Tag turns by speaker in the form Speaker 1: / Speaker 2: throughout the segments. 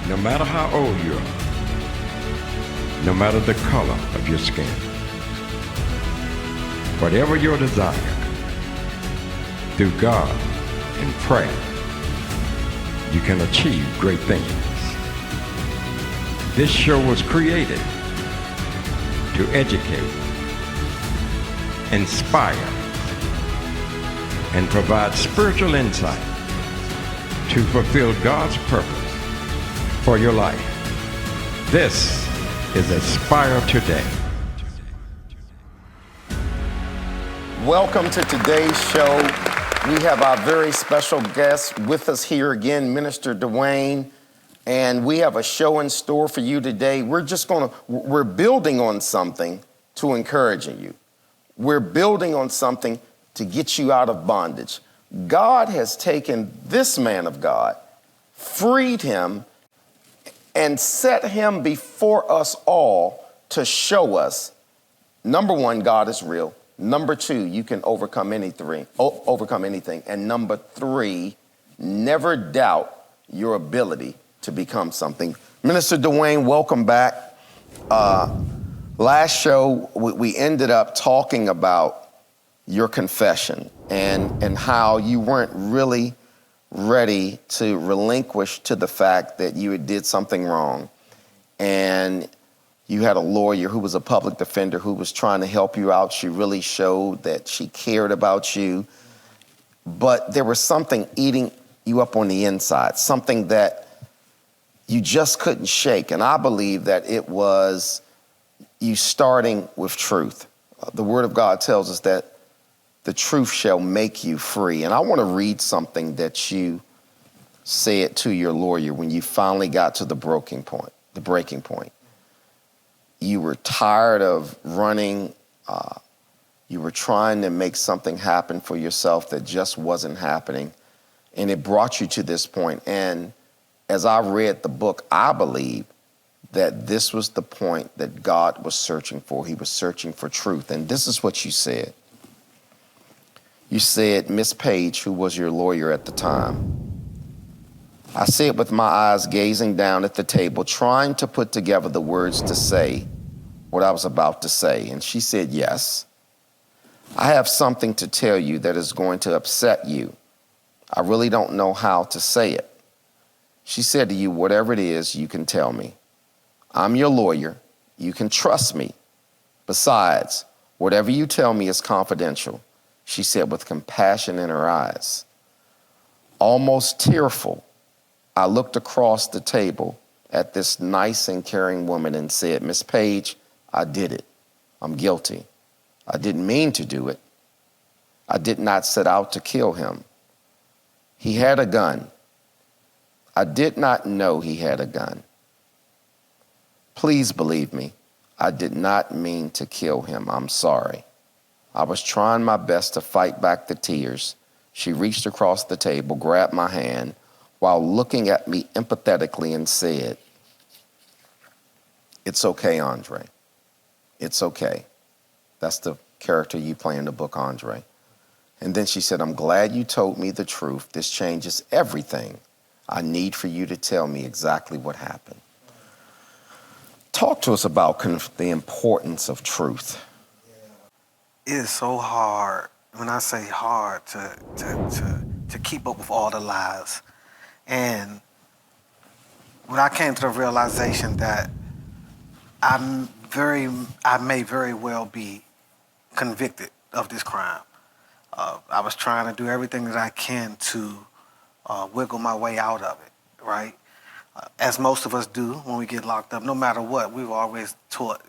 Speaker 1: No matter how old you are, no matter the color of your skin, whatever your desire, through God and prayer, you can achieve great things. This show was created to educate, inspire, and provide spiritual insight to fulfill God's purpose for your life. This is Aspire Today.
Speaker 2: Welcome to today's show. We have our very special guest with us here again, Minister Dwayne, and we have a show in store for you today. We're building on something to encourage you. We're building on something to get you out of bondage. God has taken this man of God, freed him, and set him before us all to show us, number one, God is real. Number two, you can overcome anything. And number three, never doubt your ability to become something. Minister Dwayne, welcome back. Last show, we ended up talking about your confession and how you weren't really ready to relinquish to the fact that you had did something wrong. And you had a lawyer who was a public defender who was trying to help you out. She really showed that she cared about you. But there was something eating you up on the inside, something that you just couldn't shake. And I believe that it was you starting with truth. The Word of God tells us that the truth shall make you free. And I want to read something that you said to your lawyer when you finally got to the breaking point. You were tired of running. You were trying to make something happen for yourself that just wasn't happening. And it brought you to this point. And as I read the book, I believe that this was the point that God was searching for. He was searching for truth. And this is what you said. You said, Miss Page, who was your lawyer at the time, I said with my eyes gazing down at the table, trying to put together the words to say what I was about to say. And she said, yes, I have something to tell you that is going to upset you. I really don't know how to say it. She said to you, whatever it is, you can tell me. I'm your lawyer. You can trust me. Besides, whatever you tell me is confidential, she said with compassion in her eyes. Almost tearful, I looked across the table at this nice and caring woman and said, Miss Page, I did it. I'm guilty. I didn't mean to do it. I did not set out to kill him. He had a gun. I did not know he had a gun. Please believe me, I did not mean to kill him. I'm sorry. I was trying my best to fight back the tears. She reached across the table, grabbed my hand, while looking at me empathetically and said, it's okay, Andre. It's okay. That's the character you play in the book, Andre. And then she said, I'm glad you told me the truth. This changes everything. I need for you to tell me exactly what happened. Talk to us about the importance of truth.
Speaker 3: It is so hard, when I say hard, to keep up with all the lies. And when I came to the realization that I may very well be convicted of this crime, I was trying to do everything that I can to wiggle my way out of it, right? As most of us do when we get locked up, no matter what, we were always taught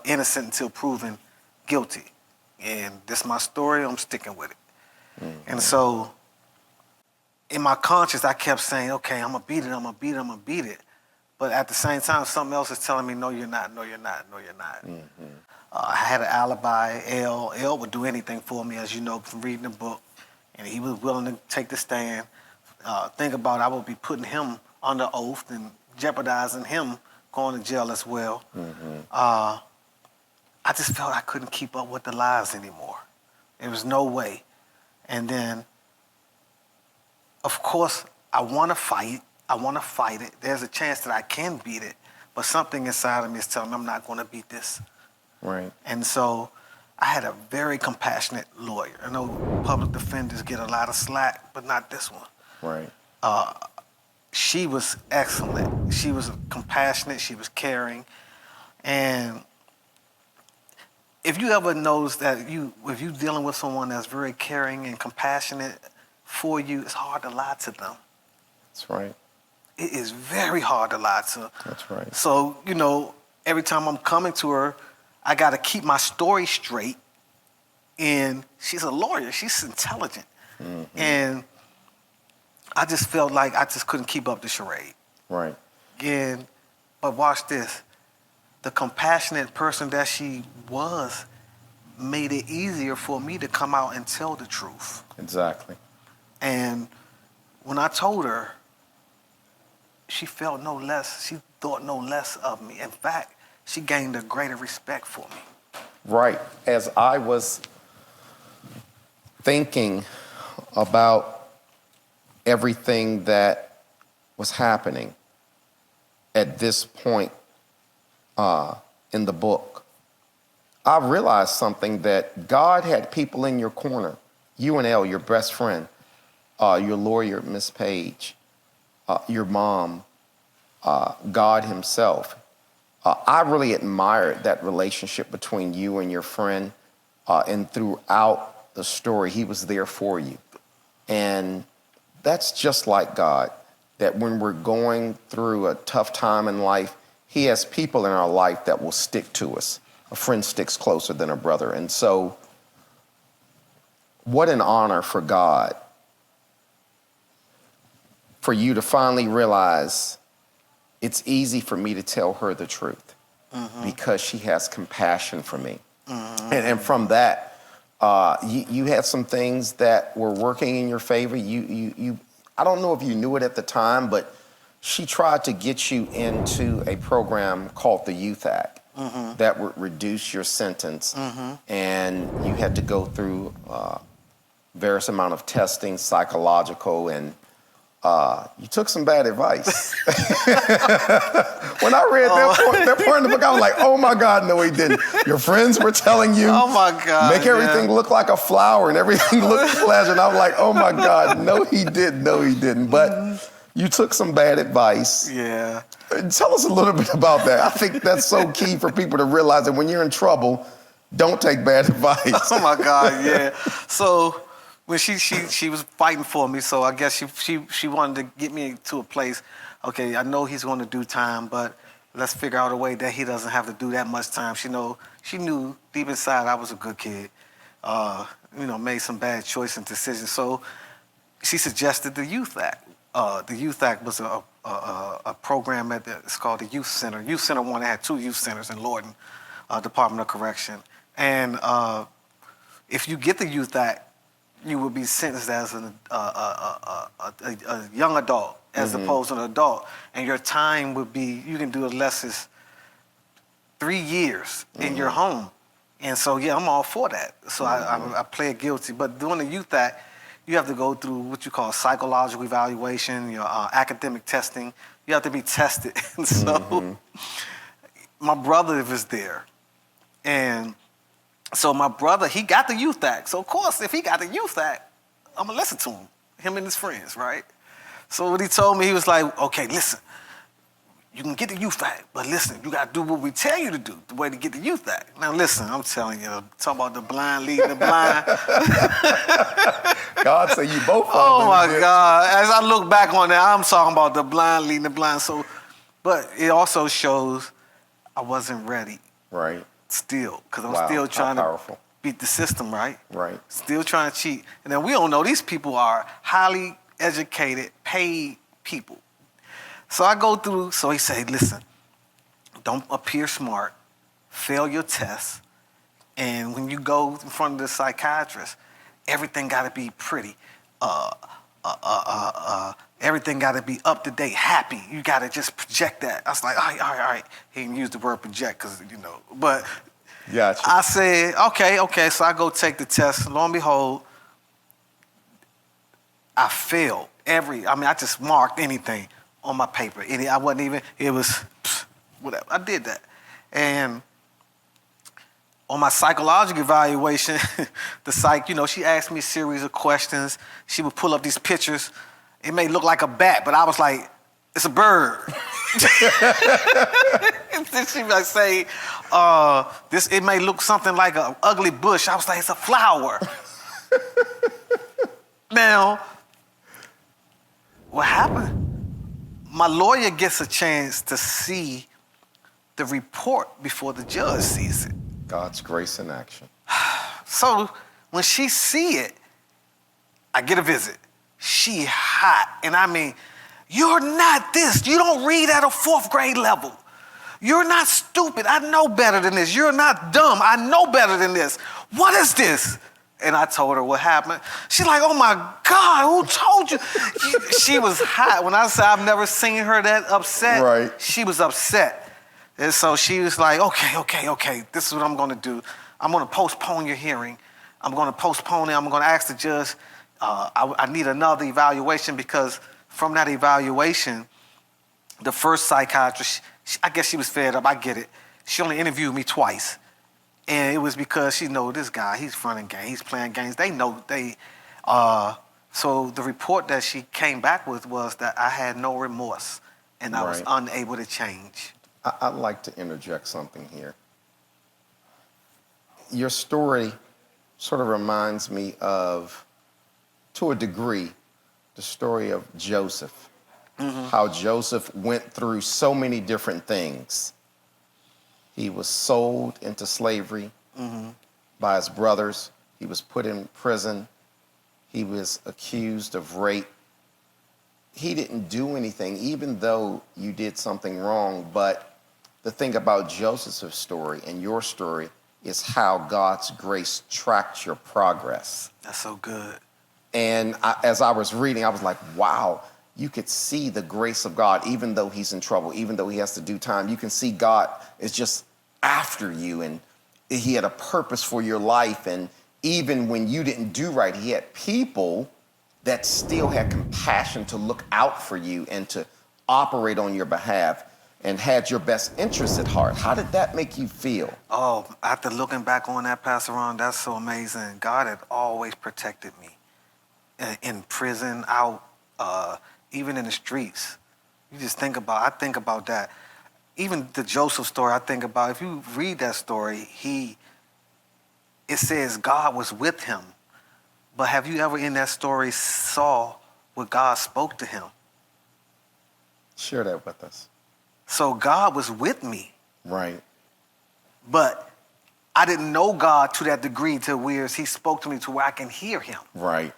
Speaker 3: innocent until proven guilty. And this is my story, I'm sticking with it. Mm-hmm. And so in my conscience, I kept saying, okay, I'm gonna beat it. But at the same time, something else is telling me, no, you're not. Mm-hmm. I had an alibi. L would do anything for me, as you know, from reading the book. And he was willing to take the stand. Think about it, I would be putting him under oath and jeopardizing him going to jail as well. Mm-hmm. I just felt I couldn't keep up with the lies anymore. There was no way. And then, of course, I want to fight. I want to fight it. There's a chance that I can beat it, but something inside of me is telling me I'm not going to beat this.
Speaker 2: Right.
Speaker 3: And so I had a very compassionate lawyer. I know public defenders get a lot of slack, but not this one.
Speaker 2: Right.
Speaker 3: She was excellent. She was compassionate. She was caring. And if you ever notice that if you're dealing with someone that's very caring and compassionate for you, it's hard to lie to them.
Speaker 2: That's right.
Speaker 3: It is very hard to lie to.
Speaker 2: That's right.
Speaker 3: So, every time I'm coming to her, I got to keep my story straight. And she's a lawyer. She's intelligent. Mm-hmm. And I just felt like I just couldn't keep up the charade.
Speaker 2: Right.
Speaker 3: But watch this. The compassionate person that she was made it easier for me to come out and tell the truth.
Speaker 2: Exactly.
Speaker 3: And when I told her, she felt no less, she thought no less of me. In fact, she gained a greater respect for me.
Speaker 2: Right. As I was thinking about everything that was happening at this point in the book, I realized something, that God had people in your corner. You and Elle, your best friend, your lawyer, Miss Page, your mom, God himself. I really admired that relationship between you and your friend, and throughout the story, he was there for you. And that's just like God, that when we're going through a tough time in life, he has people in our life that will stick to us. A friend sticks closer than a brother. And so, what an honor for God, for you to finally realize it's easy for me to tell her the truth, mm-hmm. because she has compassion for me. Mm-hmm. And from that, you had some things that were working in your favor. You I don't know if you knew it at the time, but she tried to get you into a program called the Youth Act, mm-hmm. that would reduce your sentence, mm-hmm. and you had to go through various amount of testing, psychological, and you took some bad advice. When I read that part in the book, I was like, oh my God, no, he didn't. Your friends were telling you,
Speaker 3: oh my God,
Speaker 2: make everything look like a flower and everything look pleasant. And I was like, oh my God, no, he didn't. No, he didn't. But you took some bad advice.
Speaker 3: Yeah.
Speaker 2: Tell us a little bit about that. I think that's so key for people to realize that when you're in trouble, don't take bad advice.
Speaker 3: Oh my God, yeah. So when she was fighting for me, so I guess she wanted to get me to a place. Okay, I know he's going to do time, but let's figure out a way that he doesn't have to do that much time. She knew deep inside I was a good kid. Made some bad choices and decisions. So she suggested the Youth Act. The Youth Act was a program it's called the Youth Center. Youth Center 1 had 2 youth centers in Lorton, Department of Correction. And if you get the Youth Act, you would be sentenced as a young adult as mm-hmm. opposed to an adult. And your time would be, you can do as less as 3 years mm-hmm. in your home. And so, yeah, I'm all for that. So mm-hmm. I pled guilty. But doing the Youth Act, you have to go through what you call psychological evaluation, your academic testing. You have to be tested. And so mm-hmm. my brother was there. And so my brother, he got the Youth Act. So, of course, if he got the Youth Act, I'm going to listen to him and his friends, right? So what he told me, he was like, okay, listen, you can get the Youth Act, but listen, you got to do what we tell you to do, the way to get the Youth Act. Now, listen, I'm telling you, talking about the blind leading the blind.
Speaker 2: God said you both.
Speaker 3: Oh, my God. As I look back on that, I'm talking about the blind leading the blind. So, but it also shows I wasn't ready.
Speaker 2: Right.
Speaker 3: Still, because I'm still trying to beat the system, right?
Speaker 2: Right.
Speaker 3: Still trying to cheat. And then we don't know, these people are highly educated, paid people. So I go through, so he said, listen, don't appear smart, fail your tests, and when you go in front of the psychiatrist, everything got to be pretty. Everything got to be up to date, happy. You got to just project that. I was like, all right. He didn't use the word project because, but
Speaker 2: gotcha.
Speaker 3: I said, okay. So I go take the test. Lo and behold, I failed I just marked anything. on my paper. I wasn't even, it was whatever. I did that. And on my psychological evaluation, the psych, she asked me a series of questions. She would pull up these pictures. It may look like a bat, but I was like, it's a bird. And then she would say, it may look something like an ugly bush. I was like, it's a flower. Now, what happened? My lawyer gets a chance to see the report before the judge sees it.
Speaker 2: God's grace in action.
Speaker 3: So when she see it, I get a visit. She hot. And I mean, you're not this. You don't read at a 4th grade level. You're not stupid. I know better than this. You're not dumb. I know better than this. What is this? And I told her what happened. She's like, oh my God, who told you? She was hot. When I said I've never seen her that upset,
Speaker 2: right.
Speaker 3: She was upset. And so she was like, okay, this is what I'm gonna do. I'm gonna postpone your hearing. I'm gonna postpone it. I'm gonna ask the judge, I need another evaluation, because from that evaluation, the first psychiatrist, I guess she was fed up, I get it. She only interviewed me twice. And it was because she know this guy, he's running games, he's playing games. They know, so the report that she came back with was that I had no remorse and I was unable to change.
Speaker 2: I'd like to interject something here. Your story sort of reminds me of, to a degree, the story of Joseph. Mm-hmm. How Joseph went through so many different things. He was sold into slavery by his brothers. He was put in prison. He was accused of rape. He didn't do anything, even though you did something wrong. But the thing about Joseph's story and your story is how God's grace tracked your progress.
Speaker 3: That's so good.
Speaker 2: And as I was reading, I was like, wow, you could see the grace of God, even though he's in trouble, even though he has to do time. You can see God is just after you, and he had a purpose for your life. And even when you didn't do right, he had people that still had compassion to look out for you and to operate on your behalf and had your best interests at heart. How did that make you feel?
Speaker 3: Oh, after looking back on that, Pastor Ron, that's so amazing. God had always protected me. In prison, out, even in the streets. You just I think about that. Even the Joseph story, I think about, if you read that story, it says God was with him. But have you ever in that story saw where God spoke to him?
Speaker 2: Share that with us.
Speaker 3: So God was with me.
Speaker 2: Right.
Speaker 3: But I didn't know God to that degree to where he spoke to me to where I can hear him.
Speaker 2: Right.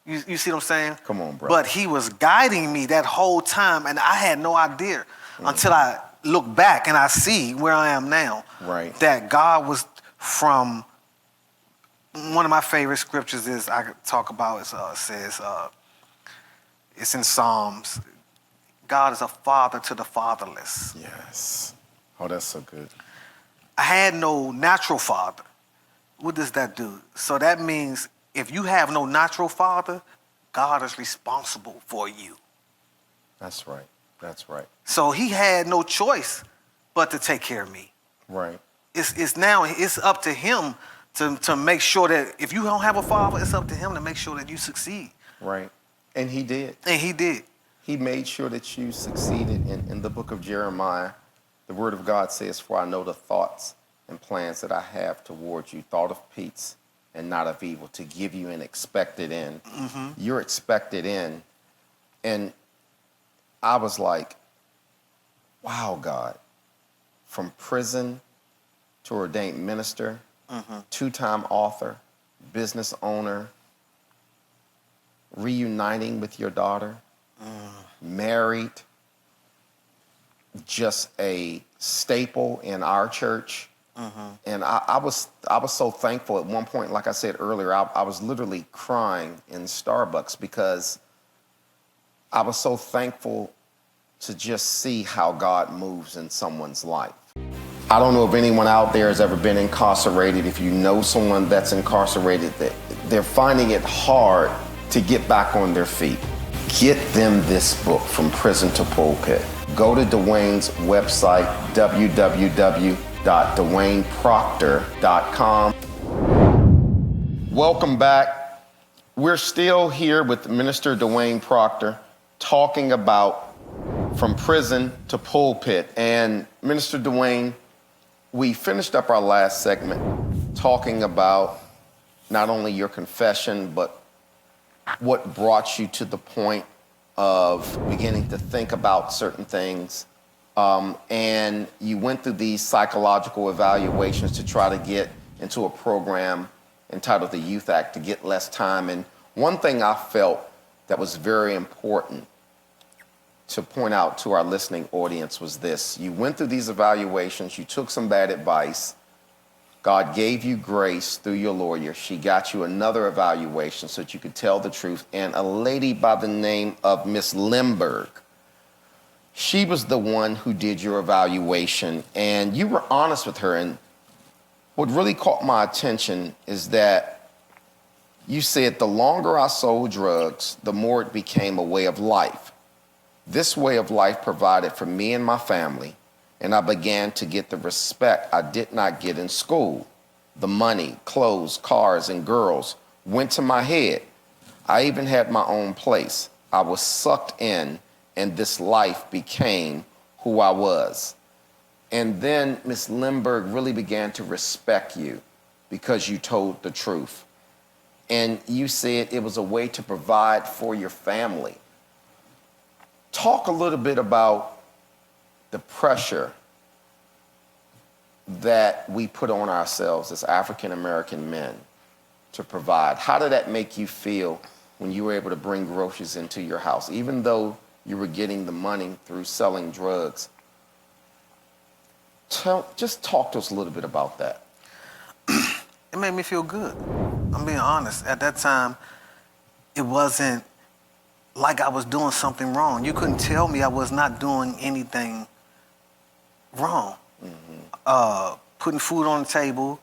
Speaker 3: You see what I'm saying?
Speaker 2: Come on, bro.
Speaker 3: But he was guiding me that whole time, and I had no idea until I look back and I see where I am now.
Speaker 2: Right.
Speaker 3: That God was from, one of my favorite scriptures is I could talk about is says it's in Psalms. God is a father to the fatherless.
Speaker 2: Yes. Oh, that's so good.
Speaker 3: I had no natural father. What does that do? So that means if you have no natural father, God is responsible for you.
Speaker 2: That's right. That's right.
Speaker 3: So he had no choice but to take care of me.
Speaker 2: Right.
Speaker 3: It's up to him to make sure that if you don't have a father, it's up to him to make sure that you succeed.
Speaker 2: Right. And he did.
Speaker 3: And he did.
Speaker 2: He made sure that you succeeded. In the book of Jeremiah, the word of God says, for I know the thoughts and plans that I have towards you, thought of peace and not of evil, to give you an expected end. Mm-hmm. You're expected in. And I was like, wow, God, from prison to ordained minister, two-time author, business owner, reuniting with your daughter, married, just a staple in our church. And I was so thankful at one point. Like I said earlier, I was literally crying in Starbucks because I was so thankful to just see how God moves in someone's life. I don't know if anyone out there has ever been incarcerated. If you know someone that's incarcerated, they're finding it hard to get back on their feet. get them this book, From Prison to Pulpit. Go to Dwayne's website, www.dwayneproctor.com. Welcome back. We're still here with Minister Dwayne Proctor talking about From Prison to Pulpit. And Minister Dwayne, we finished up our last segment talking about not only your confession, but what brought you to the point of beginning to think about certain things. And you went through these psychological evaluations to try to get into a program entitled the Youth Act to get less time. And one thing I felt that was very important to point out to our listening audience was this. You went through these evaluations, you took some bad advice, God gave you grace through your lawyer. She got you another evaluation so that you could tell the truth. And a lady by the name of Miss Limberg, she was the one who did your evaluation, and you were honest with her. And what really caught my attention is that you said the longer I sold drugs, the more it became a way of life. This way of life provided for me and my family, and I began to get the respect I did not get in school. The money, clothes, cars, and girls went to my head. I even had my own place. I was sucked in, and this life became who I was. And then Miss Limberg really began to respect you because you told the truth. And you said it was a way to provide for your family. Talk a little bit about the pressure that we put on ourselves as African-American men to provide. How did that make you feel when you were able to bring groceries into your house, even though you were getting the money through selling drugs? Just talk to us a little bit about that.
Speaker 3: It made me feel good. I'm being honest. At that time, it wasn't like I was doing something wrong. You couldn't tell me I was not doing anything wrong. Mm-hmm. Putting food on the table,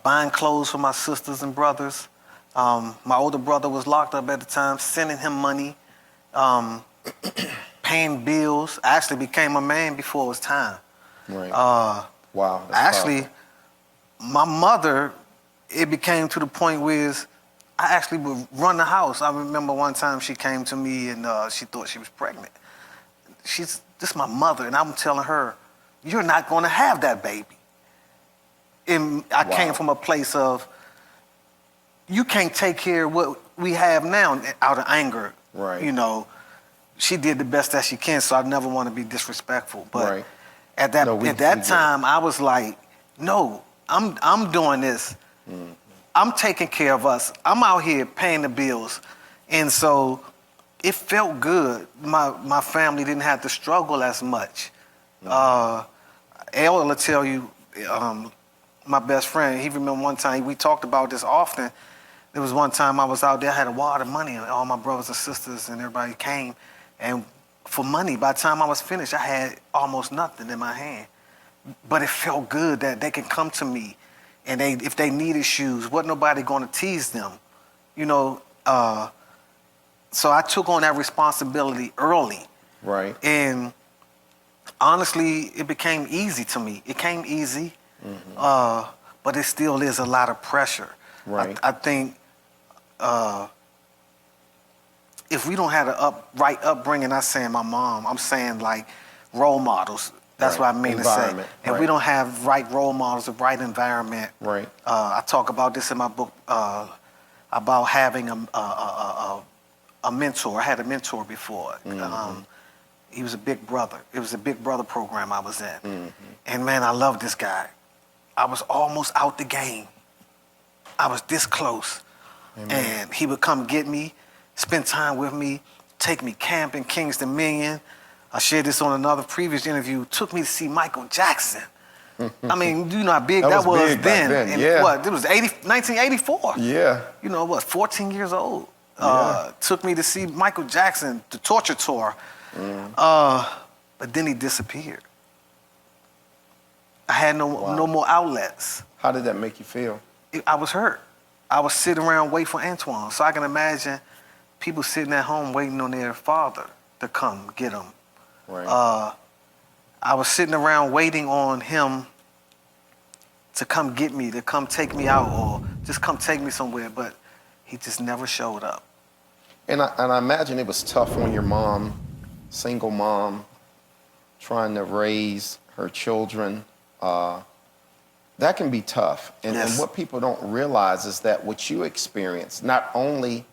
Speaker 3: buying clothes for my sisters and brothers. My older brother was locked up at the time, sending him money, paying bills. I actually became a man before it was time.
Speaker 2: Right.
Speaker 3: Wow. Actually, powerful. My mother, it became to the point where I actually would run the house. I remember one time she came to me and she thought she was pregnant. This is my mother, and I'm telling her, you're not going to have that baby. And I came from a place of, you can't take care of what we have now out of anger.
Speaker 2: Right.
Speaker 3: You know, she did the best that she can, so I never want to be disrespectful. But
Speaker 2: right.
Speaker 3: at that time, I was like, no, I'm doing this. Mm. I'm taking care of us. I'm out here paying the bills. And so it felt good. My family didn't have to struggle as much. El will tell you, my best friend, he remember one time, we talked about this often. There was one time I was out there, I had a wad of money, and all my brothers and sisters and everybody came. And for money, by the time I was finished, I had almost nothing in my hand. But it felt good that they could come to me, and if they needed shoes, wasn't nobody going to tease them, you know. So I took on that responsibility early.
Speaker 2: Right.
Speaker 3: And honestly, it became easy to me. It came easy, mm-hmm. But it still is a lot of pressure.
Speaker 2: Right.
Speaker 3: I think if we don't have a right upbringing, not saying my mom, I'm saying like role models. That's what I mean to say. If we don't have right role models, a right environment.
Speaker 2: Right.
Speaker 3: I talk about this in my book about having a mentor. I had a mentor before. Mm-hmm. He was a big brother. It was a big brother program I was in. Mm-hmm. And man, I loved this guy. I was almost out the game. I was this close. Amen. And he would come get me, spend time with me, take me camping, Kings Dominion. I shared this on another previous interview. Took me to see Michael Jackson. I mean, you know how big that was then. And
Speaker 2: yeah.
Speaker 3: What? It was 1984.
Speaker 2: Yeah.
Speaker 3: You know what? 14 years old.
Speaker 2: Yeah.
Speaker 3: Took me to see Michael Jackson, the Torture Tour. Mm. But then he disappeared. I had no more outlets.
Speaker 2: How did that make you feel?
Speaker 3: I was hurt. I was sitting around waiting for Antoine. So I can imagine people sitting at home waiting on their father to come get them.
Speaker 2: Right.
Speaker 3: I was sitting around waiting on him to come get me, to come take me out, or just come take me somewhere, but he just never showed up.
Speaker 2: And I imagine it was tough on your mom, single mom, trying to raise her children. That can be tough. And what people don't realize is that what you experienced, not only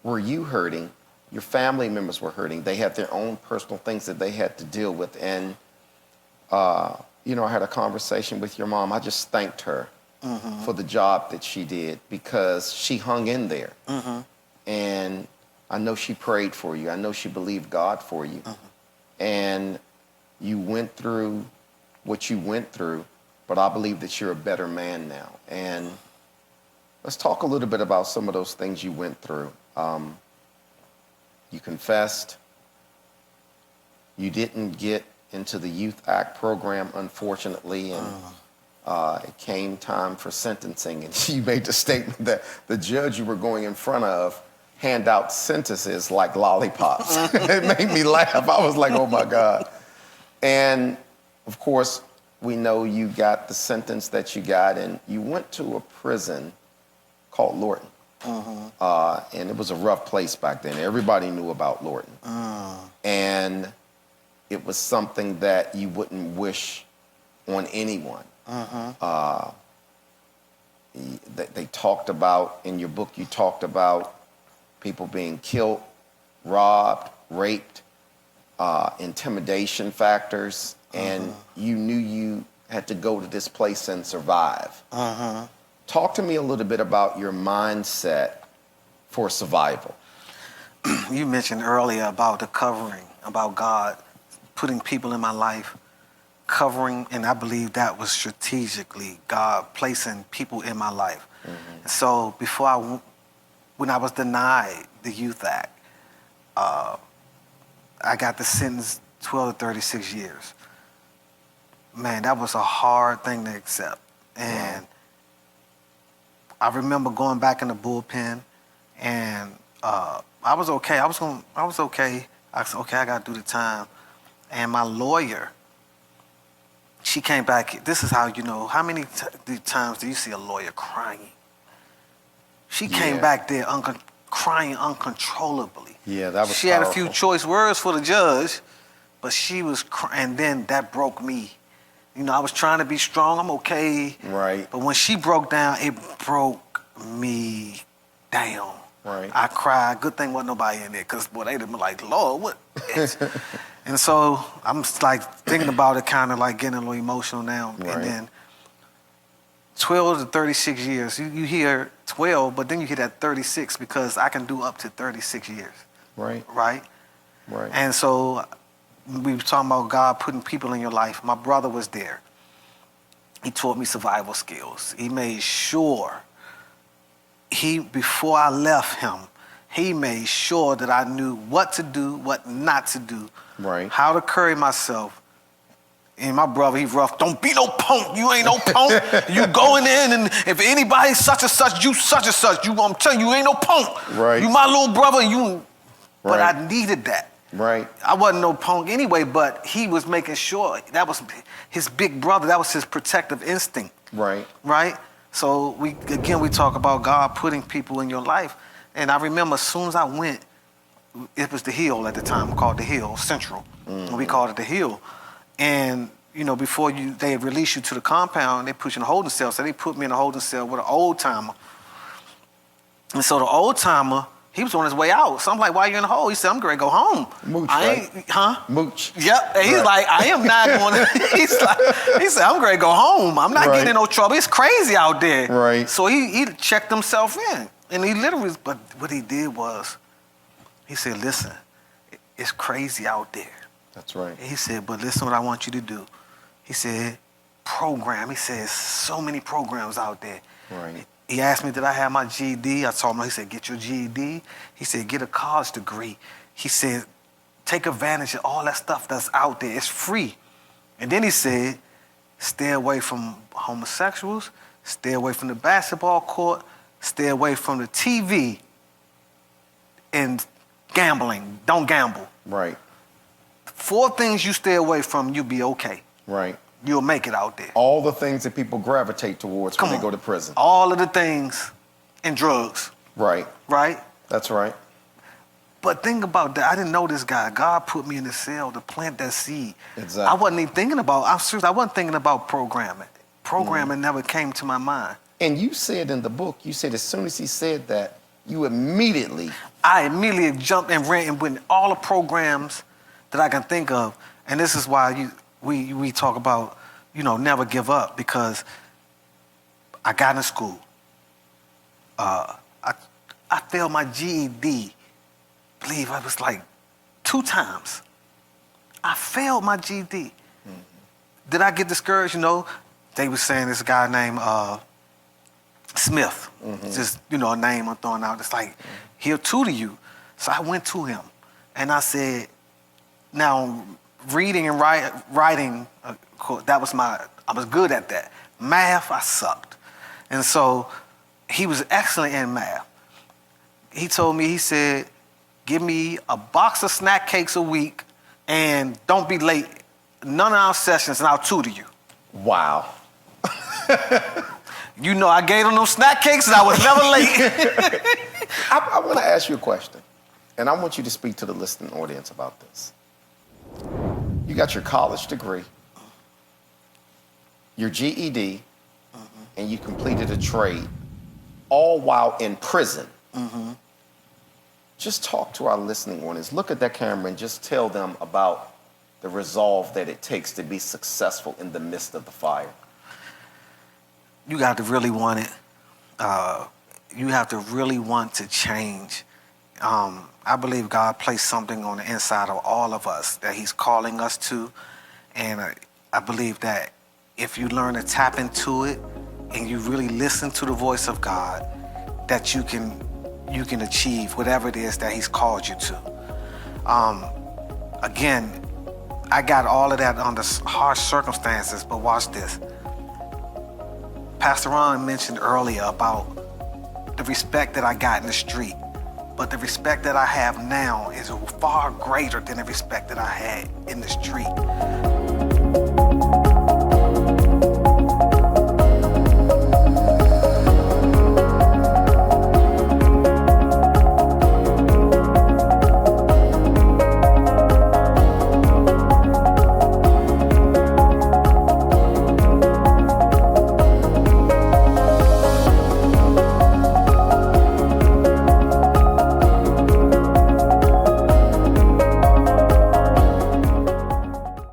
Speaker 2: were you hurting, your family members were hurting. They had their own personal things that they had to deal with. And, you know, I had a conversation with your mom. I just thanked her for the job that she did because she hung in there. And I know she prayed for you. I know she believed God for you. And you went through what you went through, but I believe that you're a better man now. And let's talk a little bit about some of those things you went through. You confessed. You didn't get into the Youth Act program, unfortunately, and it came time for sentencing, and you made the statement that the judge you were going in front of hand out sentences like lollipops. It made me laugh. I was like, oh my God. And of course, we know you got the sentence that you got, and you went to a prison called Lorton. And it was a rough place back then. Everybody knew about Lorton. And it was something that you wouldn't wish on anyone. They talked about, in your book, you talked about people being killed, robbed, raped, intimidation factors, and you knew you had to go to this place and survive. Talk to me a little bit about your mindset for survival.
Speaker 3: You mentioned earlier about the covering, about God putting people in my life, covering, and I believe that was strategically God placing people in my life. So when I was denied the Youth Act, I got the sentence 12 to 36 years. Man, that was a hard thing to accept. And I remember going back in the bullpen, and I was okay. I was okay. I said, okay, I got to do the time. And my lawyer, she came back. This is how you know, how many times do you see a lawyer crying? She came back there crying uncontrollably.
Speaker 2: Yeah, that was
Speaker 3: She
Speaker 2: powerful.
Speaker 3: had a few choice words for the judge, but she was crying, and then that broke me. You know, I was trying to be strong. I'm okay.
Speaker 2: Right.
Speaker 3: But when she broke down, it broke me down.
Speaker 2: Right.
Speaker 3: I cried. Good thing wasn't nobody in there, because, boy, they'd have been like, Lord, what? And so I'm like thinking about it, kind of like getting a little emotional now.
Speaker 2: Right.
Speaker 3: And then 12 to 36 years. You hear 12, but then you hear that 36, because I can do up to 36 years.
Speaker 2: Right.
Speaker 3: Right?
Speaker 2: Right.
Speaker 3: And so we were talking about God putting people in your life. My brother was there. He taught me survival skills. He made sure, before I left him, he made sure that I knew what to do, what not to do,
Speaker 2: Right.
Speaker 3: how to carry myself. And my brother, he's rough. Don't be no punk. You ain't no punk. You going in, and if anybody such and such, you such and such. I'm telling you, you ain't no punk.
Speaker 2: Right.
Speaker 3: You my little brother. But
Speaker 2: Right.
Speaker 3: I needed that.
Speaker 2: Right.
Speaker 3: I wasn't no punk anyway, but he was making sure. That was his big brother. That was his protective instinct.
Speaker 2: Right.
Speaker 3: Right? So we talk about God putting people in your life. And I remember as soon as I went, it was the Hill at the time, called the Hill Central. We called it the Hill. And, you know, before they release you to the compound, they put you in a holding cell. So they put me in a holding cell with an old timer. And so the old timer, he was on his way out. So I'm like, why are you in the hole? He said, I'm going to go home.
Speaker 2: Mooch,
Speaker 3: I
Speaker 2: right?
Speaker 3: ain't, huh?
Speaker 2: Mooch.
Speaker 3: Yep. And he's like, I am not going to. He said, I'm going to go home. I'm not
Speaker 2: Right.
Speaker 3: getting in no trouble. It's crazy out there.
Speaker 2: Right.
Speaker 3: So he checked himself in. And he literally, but what he did was, he said, listen, it's crazy out there.
Speaker 2: That's right.
Speaker 3: And he said, but listen what I want you to do. He said, program. He says, so many programs out there.
Speaker 2: Right.
Speaker 3: He asked me, did I have my GED? I told him, he said, get your GED. He said, get a college degree. He said, take advantage of all that stuff that's out there. It's free. And then he said, stay away from homosexuals, stay away from the basketball court, stay away from the TV. and gambling. Don't gamble.
Speaker 2: Right.
Speaker 3: 4 things you stay away from, you'll be okay.
Speaker 2: Right.
Speaker 3: You'll make it out there.
Speaker 2: All the things that people gravitate towards when they go to prison.
Speaker 3: All of the things and drugs.
Speaker 2: Right.
Speaker 3: Right?
Speaker 2: That's right.
Speaker 3: But think about that. I didn't know this guy. God put me in the cell to plant that seed.
Speaker 2: Exactly.
Speaker 3: I wasn't even thinking about, I wasn't thinking about programming. Programming never came to my mind.
Speaker 2: And you said in the book, you said as soon as he said that,
Speaker 3: I immediately jumped and ran and went all the programs that I can think of. And this is why we talk about, never give up, because I got in school. I failed my GED. I believe I was like 2 times. I failed my GED. Mm-hmm. Did I get discouraged? They were saying this guy named Smith. Mm-hmm. Just, a name I'm throwing out. It's like, he'll tutor you. So I went to him and I said, now reading and writing, that was I was good at that. Math, I sucked. And so he was excellent in math. He told me, he said, give me a box of snack cakes a week and don't be late. None of our sessions and I'll tutor you.
Speaker 2: Wow.
Speaker 3: I gave him those snack cakes and I was never late.
Speaker 2: I want to ask you a question, and I want you to speak to the listening audience about this. You got your college degree, your GED, and you completed a trade, all while in prison. Mm-hmm. Just talk to our listening audience. Look at that camera and just tell them about the resolve that it takes to be successful in the midst of the fire.
Speaker 3: You got to really want it. You have to really want to change. I believe God placed something on the inside of all of us that he's calling us to. And I believe that if you learn to tap into it and you really listen to the voice of God, that you can achieve whatever it is that he's called you to. Again, I got all of that under harsh circumstances, but watch this. Pastor Ron mentioned earlier about the respect that I got in the street, but the respect that I have now is far greater than the respect that I had in the street.